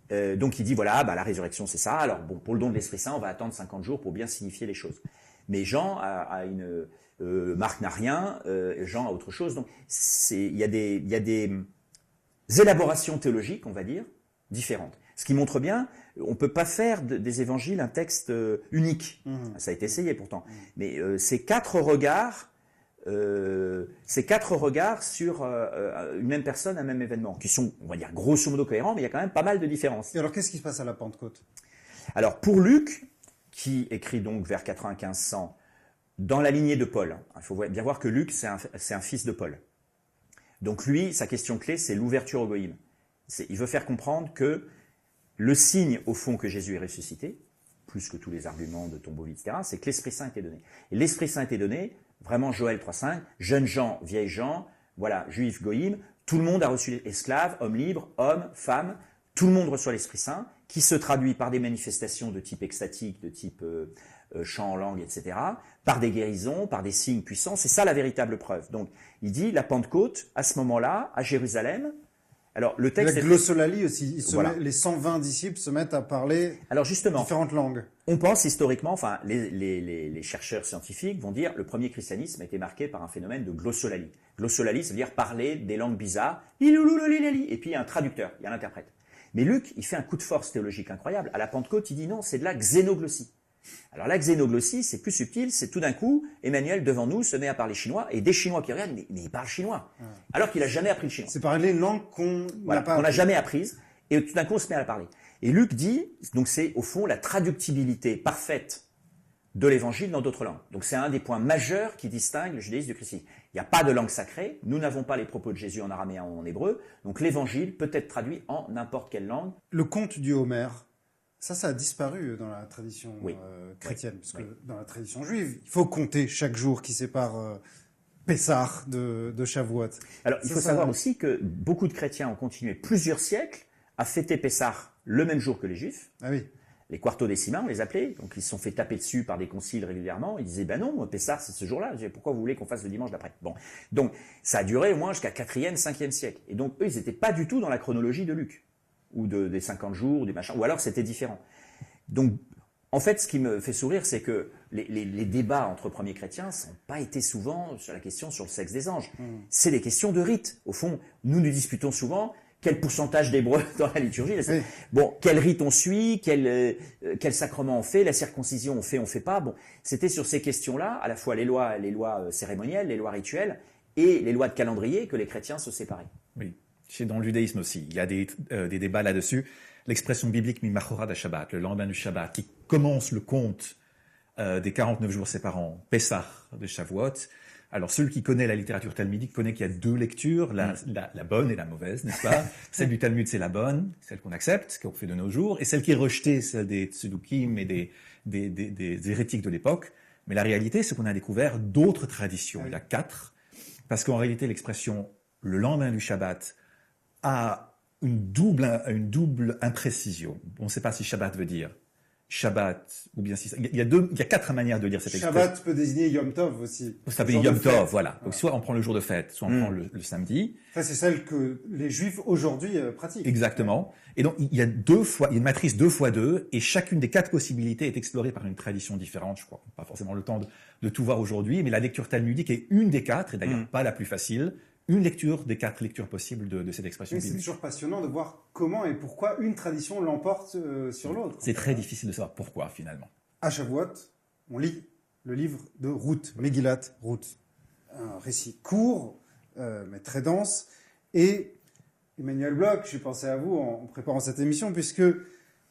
Donc il dit, voilà, la résurrection, c'est ça. Alors bon, pour le don de l'Esprit Saint, on va attendre 50 jours pour bien signifier les choses. Mais Jean a une... Marc n'a rien, Jean a autre chose. Donc il y a des élaborations théologiques, on va dire, différentes. Ce qui montre bien, on ne peut pas faire des évangiles un texte unique. Ça a été essayé pourtant. Mais c'est 4 regards sur une même personne, un même événement, qui sont, on va dire, grosso modo cohérents, mais il y a quand même pas mal de différences.
Et alors, qu'est-ce qui se passe à la Pentecôte?
Alors, pour Luc, qui écrit donc vers 95-100, dans la lignée de Paul, il faut bien voir que Luc, c'est un fils de Paul. Donc lui, sa question clé, c'est l'ouverture au goïm. Il veut faire comprendre que le signe, au fond, que Jésus est ressuscité, plus que tous les arguments de tombeau, etc., c'est que l'Esprit Saint était donné. Et l'Esprit Saint était donné, vraiment Joël 3.5, jeunes gens, vieilles gens, voilà, juifs, goïm, tout le monde a reçu esclaves, hommes libres, hommes, femmes, tout le monde reçoit l'Esprit Saint, qui se traduit par des manifestations de type extatique, de type chant en langue, etc., par des guérisons, par des signes puissants. C'est ça la véritable preuve. Donc, il dit, la Pentecôte, à ce moment-là, à Jérusalem. Alors, le texte
la glossolalie aussi.
Voilà.
Les 120 disciples se mettent à parler différentes langues.
On pense historiquement, enfin, les chercheurs scientifiques vont dire, le premier christianisme a été marqué par un phénomène de glossolalie. Glossolalie, ça veut dire parler des langues bizarres. Et puis, il y a un traducteur, il y a l'interprète. Mais Luc, il fait un coup de force théologique incroyable. À la Pentecôte, il dit non, c'est de la xénoglossie. Alors la xénoglossie, c'est plus subtil, c'est tout d'un coup, Emmanuel devant nous se met à parler chinois, et des Chinois qui regardent, mais il parle chinois, alors qu'il a jamais appris le chinois.
C'est parler une langue qu'on
Voilà,
n'a pas
qu'on n'a
appris.
jamais apprise, et tout d'un coup on se met à la parler. Et Luc dit, donc c'est au fond la traductibilité parfaite de l'évangile dans d'autres langues. Donc c'est un des points majeurs qui distingue le judaïsme du christianisme. Il n'y a pas de langue sacrée, nous n'avons pas les propos de Jésus en araméen ou en hébreu, donc l'évangile peut être traduit en n'importe quelle langue.
Le conte du Homère, ça a disparu dans la tradition
Oui.
chrétienne, parce
Oui.
que dans la tradition juive, il faut compter chaque jour qui sépare Pessah de Shavuot.
Alors il
Ça,
faut
ça-
savoir aussi que beaucoup de chrétiens ont continué plusieurs siècles à fêter Pessah le même jour que les Juifs.
Ah oui.
Les quartodécimains, on les appelait, donc ils se sont fait taper dessus par des conciles régulièrement. Ils disaient, ben non, Pessah, c'est ce jour-là. Pourquoi vous voulez qu'on fasse le dimanche d'après? Bon, donc ça a duré au moins jusqu'à 4e, 5e siècle. Et donc eux, ils n'étaient pas du tout dans la chronologie de Luc, ou des 50 jours, des machins, ou alors c'était différent. Donc, en fait, ce qui me fait sourire, c'est que les débats entre premiers chrétiens n'ont pas été souvent sur la question sur le sexe des anges. C'est des questions de rite. Au fond, nous disputons souvent quel pourcentage d'hébreux dans la liturgie.
Oui.
Bon, quel rite on suit, quel sacrement on fait, la circoncision on fait pas. Bon, c'était sur ces questions-là, à la fois les lois cérémonielles, les lois rituelles et les lois de calendrier que les chrétiens se séparaient.
Oui, c'est dans le judaïsme aussi. Il y a des débats là-dessus. L'expression biblique Mimachora Shabbat, le lendemain du Shabbat, qui commence le compte des 49 jours séparant Pessah de Shavuot. Alors, celui qui connaît la littérature talmudique connaît qu'il y a deux lectures, la bonne et la mauvaise, n'est-ce pas? Celle du Talmud, c'est la bonne, celle qu'on accepte, qu'on fait de nos jours, et celle qui est rejetée, celle des Tzedukim et des hérétiques de l'époque. Mais la réalité, c'est qu'on a découvert d'autres traditions. Il y a 4, parce qu'en réalité, l'expression « le lendemain du Shabbat » a une double imprécision. On ne sait pas si Shabbat veut dire Shabbat, ou bien si il y a 4 manières de lire cette expression.
Shabbat peut désigner Yom Tov aussi.
Ça peut dire Yom Tov, voilà. Donc soit on prend le jour de fête, soit on prend le samedi.
Ça, c'est celle que les Juifs aujourd'hui pratiquent.
Exactement. Et donc il y a une matrice 2 fois 2, et chacune des 4 possibilités est explorée par une tradition différente. Je crois qu'on n'a pas forcément le temps de tout voir aujourd'hui, mais la lecture talmudique est une des 4, et d'ailleurs pas la plus facile. Une lecture des 4 lectures possibles de cette expression
Oui, c'est
biblique.
toujours passionnant de voir comment et pourquoi une tradition l'emporte sur l'autre.
C'est très difficile de savoir pourquoi finalement.
À Shavuot, on lit le livre de Ruth, Megillat Ruth. Un récit court, mais très dense. Et Emmanuel Bloch, j'ai pensé à vous en préparant cette émission, puisque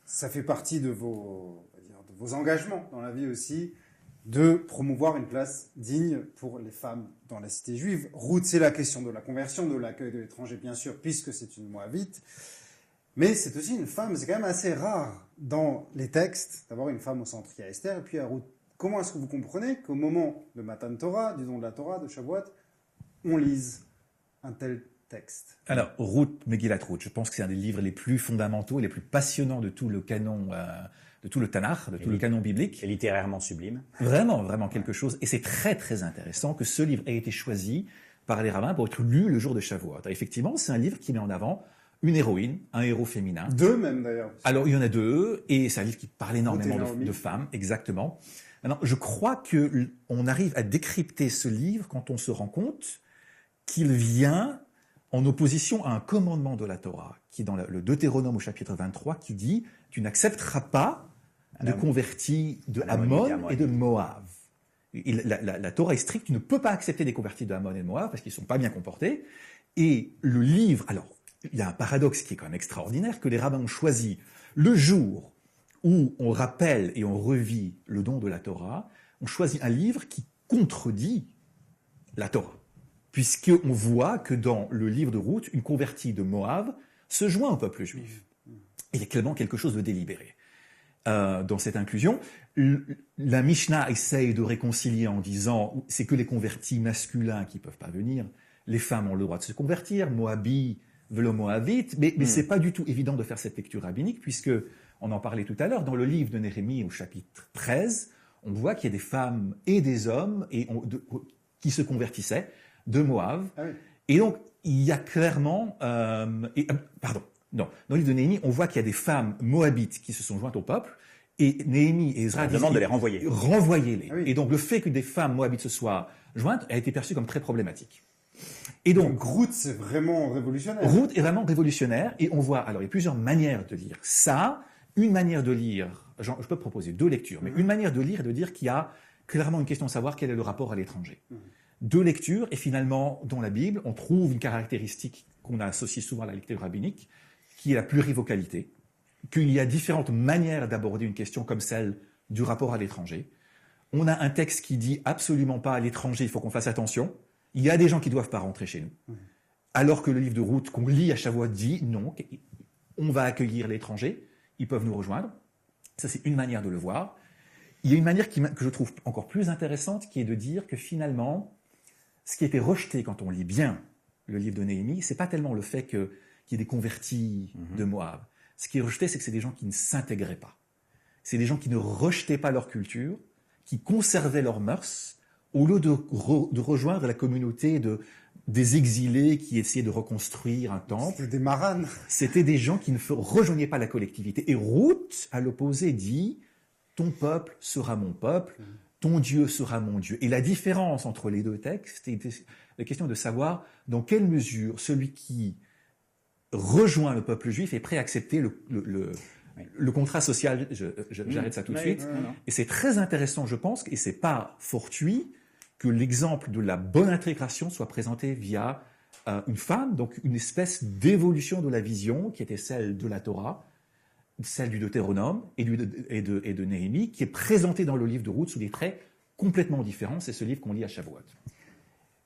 ça fait partie de vos engagements dans la vie aussi, de promouvoir une place digne pour les femmes dans la cité juive. Ruth, c'est la question de la conversion, de l'accueil de l'étranger, bien sûr, puisque c'est une Moabite. Mais c'est aussi une femme, c'est quand même assez rare dans les textes d'avoir une femme au centre. Il y a Esther et puis il y a Ruth. Comment est-ce que vous comprenez qu'au moment de Matan Torah, du don de la Torah, de Shavuot, on lise un tel texte?
Alors, Ruth, Megillat Ruth, je pense que c'est un des livres les plus fondamentaux et les plus passionnants de tout le canon, de tout le Tanakh, de tout le canon biblique.
C'est littérairement sublime.
Vraiment, vraiment quelque chose. Et c'est très, très intéressant que ce livre ait été choisi par les rabbins pour être lu le jour de Shavuot. Effectivement, c'est un livre qui met en avant une héroïne, un héros féminin.
2 même d'ailleurs.
Alors, il y en a 2, et c'est un livre qui parle énormément
Ruth et Naomi.
de femmes, exactement. Maintenant, je crois qu'on arrive à décrypter ce livre quand on se rend compte qu'il vient en opposition à un commandement de la Torah, qui est dans le Deutéronome au chapitre 23, qui dit « Tu n'accepteras pas de convertis de Ammon et de Moab ». La Torah est stricte, tu ne peux pas accepter des convertis de Ammon et de Moab parce qu'ils ne sont pas bien comportés. Et le livre, alors, il y a un paradoxe qui est quand même extraordinaire, que les rabbins ont choisi le jour où on rappelle et on revit le don de la Torah, on choisit un livre qui contredit la Torah. Puisqu'on voit que dans le livre de Ruth, une convertie de Moab se joint au peuple juif. Il y a clairement quelque chose de délibéré. Dans cette inclusion, la Mishnah essaye de réconcilier en disant c'est que les convertis masculins qui peuvent pas venir, les femmes ont le droit de se convertir, Moabi, velo Moabite, mais c'est pas du tout évident de faire cette lecture rabbinique, puisque, on en parlait tout à l'heure, dans le livre de Néhémie au chapitre 13, on voit qu'il y a des femmes et des hommes qui se convertissaient de Moab.
Ah oui.
Et donc, il y a clairement... dans le livre de Néhémie, on voit qu'il y a des femmes moabites qui se sont jointes au peuple, et Néhémie et Ezra
demandent de les renvoyer.
Renvoyez-les.
Ah oui.
Et donc, le fait que des femmes moabites se soient jointes a été perçu comme très problématique. Et donc,
Donc Ruth, c'est vraiment révolutionnaire.
Ruth est vraiment révolutionnaire, et on voit, alors il y a plusieurs manières de lire ça. Une manière de lire Je peux proposer 2 lectures, mais une manière de lire est de dire qu'il y a clairement une question de savoir quel est le rapport à l'étranger. 2 lectures, et finalement, dans la Bible, on trouve une caractéristique qu'on associe souvent à la lecture rabbinique, qui est la plurivocalité, qu'il y a différentes manières d'aborder une question comme celle du rapport à l'étranger. On a un texte qui dit absolument pas à l'étranger, il faut qu'on fasse attention. Il y a des gens qui ne doivent pas rentrer chez nous. Alors que le livre de Ruth qu'on lit à Shavuot dit non, on va accueillir l'étranger, ils peuvent nous rejoindre. Ça, c'est une manière de le voir. Il y a une manière que je trouve encore plus intéressante, qui est de dire que finalement, ce qui était rejeté quand on lit bien le livre de Néhémie, c'est pas tellement le fait qu'il y ait des convertis de Moab. Ce qui est rejeté, c'est que c'est des gens qui ne s'intégraient pas. C'est des gens qui ne rejetaient pas leur culture, qui conservaient leurs mœurs, au lieu de rejoindre la communauté des exilés qui essayaient de reconstruire un temple.
C'était des maranes.
C'était des gens qui ne rejoignaient pas la collectivité. Et Ruth, à l'opposé, dit « Ton peuple sera mon peuple, ton Dieu sera mon Dieu ». Et la différence entre les 2 textes est la question de savoir dans quelle mesure celui qui rejoint le peuple juif est prêt à accepter le contrat social. J'arrête ça tout de suite. Et c'est très intéressant, je pense, et c'est pas fortuit que l'exemple de la bonne intégration soit présenté via une femme, donc une espèce d'évolution de la vision qui était celle de la Torah, celle du Deutéronome et de Néhémie, qui est présentée dans le livre de Ruth sous des traits complètement différents. C'est ce livre qu'on lit à Shavuot.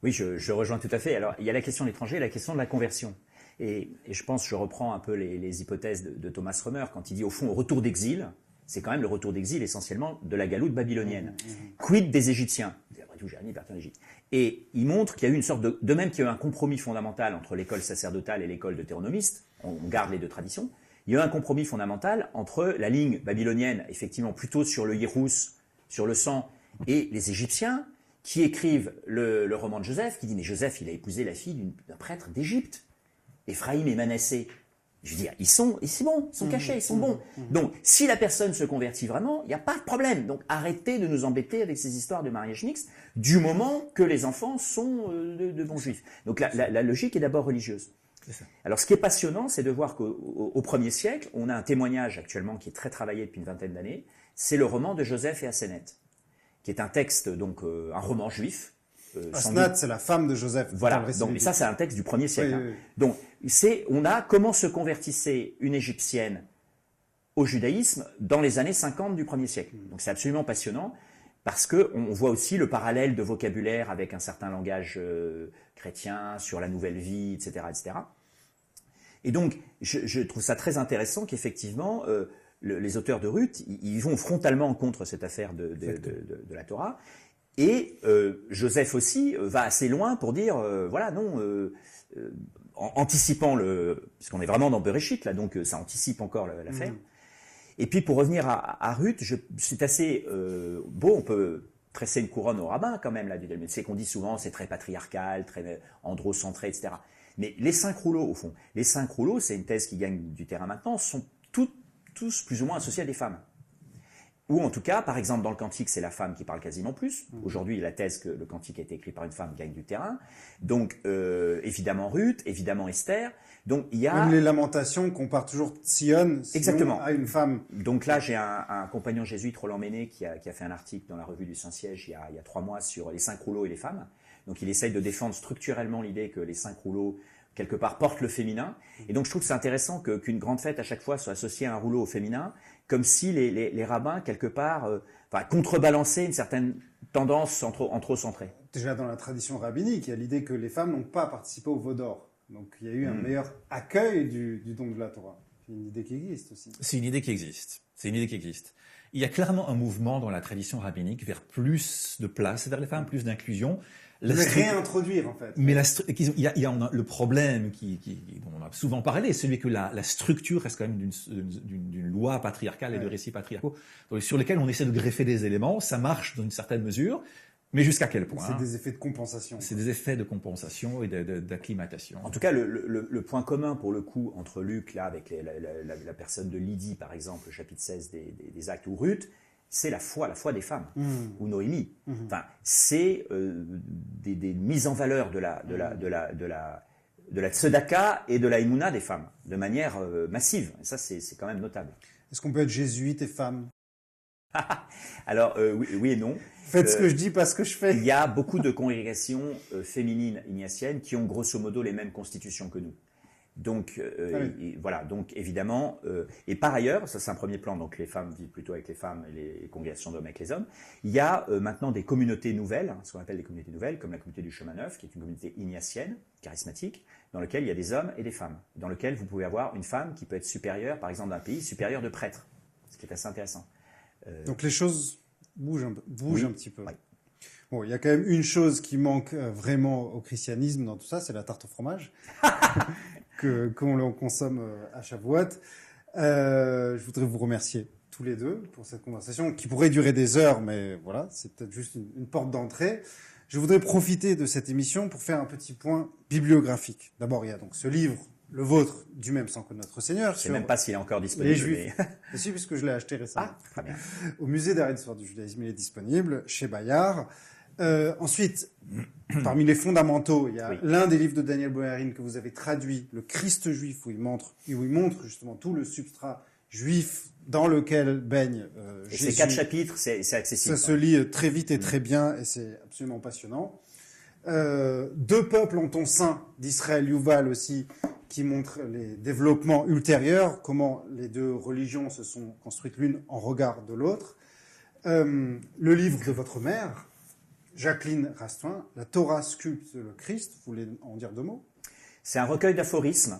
Oui, je rejoins tout à fait. Alors, il y a la question de l'étranger et la question de la conversion. Et je pense, je reprends un peu les hypothèses de Thomas Römer, quand il dit, au fond, au retour d'exil, c'est quand même le retour d'exil essentiellement de la galoute babylonienne. Quid des Égyptiens? Après tout, Jérémie partait en Égypte. Et il montre qu'il y a eu une sorte de même qu'il y a eu un compromis fondamental entre l'école sacerdotale et l'école deutéronomiste, on garde les 2 traditions, il y a eu un compromis fondamental entre la ligne babylonienne, effectivement plutôt sur le Yérous, sur le sang, et les Égyptiens, qui écrivent le roman de Joseph, qui dit, mais Joseph, il a épousé la fille d'un prêtre d'Égypte. Ephraïm et Manassé, je veux dire, c'est bon, ils sont cachés, ils sont bons. Donc, si la personne se convertit vraiment, il n'y a pas de problème. Donc, arrêtez de nous embêter avec ces histoires de mariage mixte, du moment que les enfants sont de bons juifs. Donc, la logique est d'abord religieuse. Alors, ce qui est passionnant, c'est de voir qu'au 1er siècle, on a un témoignage actuellement qui est très travaillé depuis une vingtaine d'années, c'est le roman de Joseph et Aséneth, qui est un texte, donc un roman juif.
Asnath, c'est la femme de Joseph.
Voilà, donc, mais ça c'est un texte du 1er siècle.
Oui, oui, oui.
Donc on a comment se convertissait une Égyptienne au judaïsme dans les années 50 du 1er siècle. Donc c'est absolument passionnant, parce qu'on voit aussi le parallèle de vocabulaire avec un certain langage chrétien sur la nouvelle vie, etc. etc. Et donc je trouve ça très intéressant qu'effectivement les auteurs de Ruth, ils vont frontalement contre cette affaire de la Torah. Et Joseph aussi va assez loin pour dire, voilà, non, anticipant puisqu'on est vraiment dans Bereshit, là, donc ça anticipe encore l'affaire. Et puis pour revenir à Ruth, c'est assez beau, on peut tresser une couronne au rabbin quand même, là, c'est qu'on dit souvent, c'est très patriarcal, très androcentré, etc. Mais les 5 rouleaux, au fond, les 5 rouleaux, c'est une thèse qui gagne du terrain maintenant, sont tous plus ou moins associés à des femmes. Ou en tout cas, par exemple, dans le Cantique, c'est la femme qui parle quasiment plus. Aujourd'hui, la thèse que le Cantique a été écrit par une femme gagne du terrain. Donc, évidemment Ruth, évidemment Esther. Donc, il y a...
Même les Lamentations compare toujours Sion à une femme.
Donc là, j'ai un compagnon jésuite, Roland Méné, qui a fait un article dans la revue du Saint-Siège il y a 3 mois sur les 5 rouleaux et les femmes. Donc, il essaye de défendre structurellement l'idée que les 5 rouleaux, quelque part, portent le féminin. Et donc, je trouve que c'est intéressant qu'une grande fête, à chaque fois, soit associée à un rouleau au féminin, comme si les rabbins, quelque part, contrebalançaient une certaine tendance anthrocentrée.
Déjà dans la tradition rabbinique, il y a l'idée que les femmes n'ont pas participé au veau d'or. Donc il y a eu un meilleur accueil du don de la Torah. C'est une idée qui existe aussi.
C'est une idée qui existe. Il y a clairement un mouvement dans la tradition rabbinique vers plus de place vers les femmes, plus d'inclusion.
Les réintroduire, en fait.
Mais il y a le problème dont on a souvent parlé, celui que la structure reste quand même d'une loi patriarcale et de récits patriarcaux sur lesquels on essaie de greffer des éléments. Ça marche dans une certaine mesure, mais jusqu'à quel point?
C'est des effets de compensation.
C'est des effets de compensation et d'acclimatation.
En tout cas, le point commun pour le coup entre Luc, là, avec la personne de Lydie, par exemple, au chapitre 16 des Actes, ou Ruth, c'est la foi des femmes, ou Noémie. Enfin, c'est des mises en valeur de la tzedaka et de la émouna des femmes, de manière massive. Et ça, c'est quand même notable.
Est-ce qu'on peut être jésuite et femme?
Alors, oui et non.
Faites ce que je dis, pas ce que je fais.
Il y a beaucoup de congrégations féminines ignatiennes qui ont grosso modo les mêmes constitutions que nous. Donc, voilà, donc évidemment, et par ailleurs, ça c'est un premier plan, donc les femmes vivent plutôt avec les femmes et les congrégations d'hommes avec les hommes. Il y a maintenant des communautés nouvelles, ce qu'on appelle des communautés nouvelles, comme la communauté du Chemin Neuf, qui est une communauté ignatienne, charismatique, dans laquelle il y a des hommes et des femmes, dans lequel vous pouvez avoir une femme qui peut être supérieure, par exemple d'un pays, supérieure de prêtre, ce qui est assez intéressant.
Donc les choses bougent un petit peu.
Oui.
Bon, il y a quand même une chose qui manque vraiment au christianisme dans tout ça, c'est la tarte au fromage qu'on consomme à Shavuot. Je voudrais vous remercier tous les deux pour cette conversation qui pourrait durer des heures, mais voilà, c'est peut-être juste une porte d'entrée. Je voudrais profiter de cette émission pour faire un petit point bibliographique. D'abord, il y a donc ce livre, le vôtre, du même sang que notre Seigneur.
Je ne sais même pas s'il est encore disponible.
Les Juifs. Mais... si, puisque je l'ai acheté récemment.
Ah, très bien.
Au musée d'art et d'histoire du judaïsme, il est disponible chez Bayard. Ensuite, parmi les fondamentaux, il y a l'un des livres de Daniel Boyarin que vous avez traduit, Le Christ juif, où il montre justement tout le substrat juif dans lequel baigne Jésus.
Et ces 4 chapitres, c'est accessible.
Ça se lit très vite et très bien, et c'est absolument passionnant. Deux peuples en ton sein, d'Israël Yuval aussi, qui montre les développements ultérieurs, comment les deux religions se sont construites l'une en regard de l'autre. Le livre de votre mère, Jacqueline Rastoin, La Torah sculpte le Christ. Vous voulez en dire 2 mots?
C'est un recueil d'aphorismes.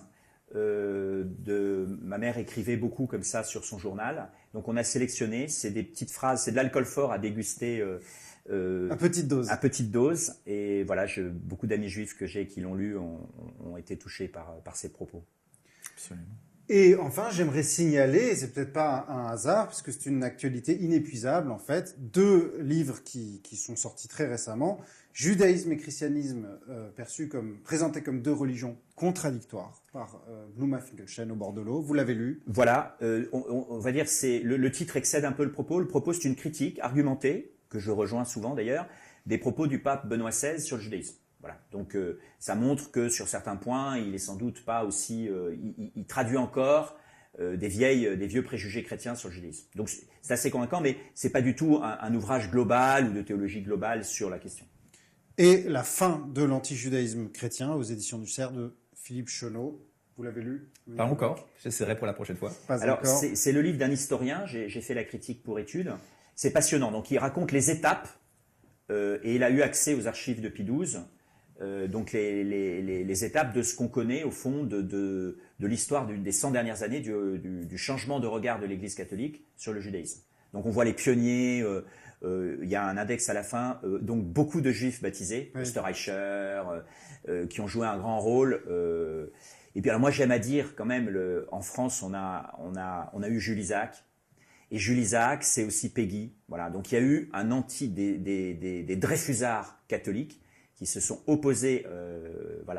Ma mère écrivait beaucoup comme ça sur son journal. Donc on a sélectionné, c'est des petites phrases, c'est de l'alcool fort à déguster
à petite dose.
À petite dose. Et voilà, beaucoup d'amis juifs que j'ai qui l'ont lu ont été touchés par ces propos.
Absolument.
Et enfin, j'aimerais signaler, et c'est peut-être pas un hasard, parce que c'est une actualité inépuisable en fait, 2 livres qui sont sortis très récemment, Judaïsme et christianisme présentés comme 2 religions contradictoires par Bluma Finkelstein au bord de l'eau. Vous l'avez lu?
Voilà, on va dire le titre excède un peu le propos. Le propos, c'est une critique argumentée, que je rejoins souvent d'ailleurs, des propos du pape Benoît XVI sur le judaïsme. Voilà. Donc ça montre que sur certains points, il est sans doute pas aussi, il traduit encore des vieux préjugés chrétiens sur le judaïsme. Donc c'est assez convaincant, mais c'est pas du tout un ouvrage global ou de théologie globale sur la question.
Et La fin de l'antijudaïsme chrétien aux éditions du Cerf de Philippe Chenot. Vous l'avez lu?
Pas encore. J'essaierai pour la prochaine fois.
Alors c'est le livre d'un historien. J'ai fait la critique pour étude. C'est passionnant. Donc il raconte les étapes et il a eu accès aux archives de Pie XII. Donc les étapes de ce qu'on connaît au fond de l'histoire des 100 dernières années du changement de regard de l'Église catholique sur le judaïsme. Donc on voit les pionniers, il y a un index à la fin, donc beaucoup de juifs baptisés, Österreicher, qui ont joué un grand rôle. Et puis alors moi j'aime à dire quand même, en France on a eu Jules Isaac. Et Jules Isaac, c'est aussi Péguy. Voilà. Donc il y a eu des Dreyfusards catholiques qui se sont opposés à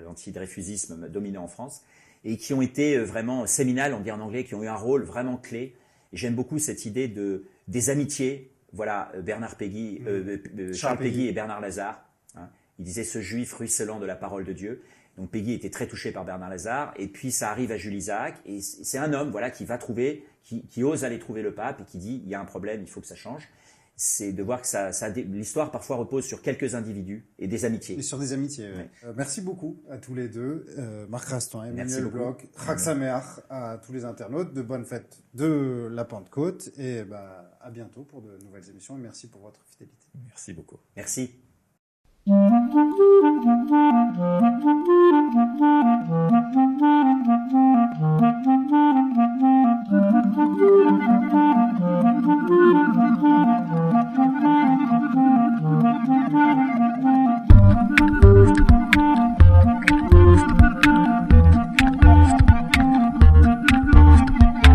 l'anti-dreyfusisme dominant en France et qui ont été vraiment séminales, on dit en anglais, qui ont eu un rôle vraiment clé. Et j'aime beaucoup cette idée des amitiés. Voilà, Charles Péguy et Bernard Lazare. Hein. Il disait ce juif ruisselant de la parole de Dieu. Donc Péguy était très touché par Bernard Lazare. Et puis ça arrive à Jules Isaac. Et c'est un homme qui va trouver, qui ose aller trouver le pape et qui dit il y a un problème, il faut que ça change. C'est de voir que l'histoire parfois repose sur quelques individus et des amitiés.
Et sur des amitiés, oui. Merci beaucoup à tous les deux. Marc Rastoin, Emmanuel Bloch, Chag Sameach à tous les internautes. De bonnes fêtes de la Pentecôte. Et à bientôt pour de nouvelles émissions. Et merci pour votre fidélité.
Merci beaucoup.
Merci.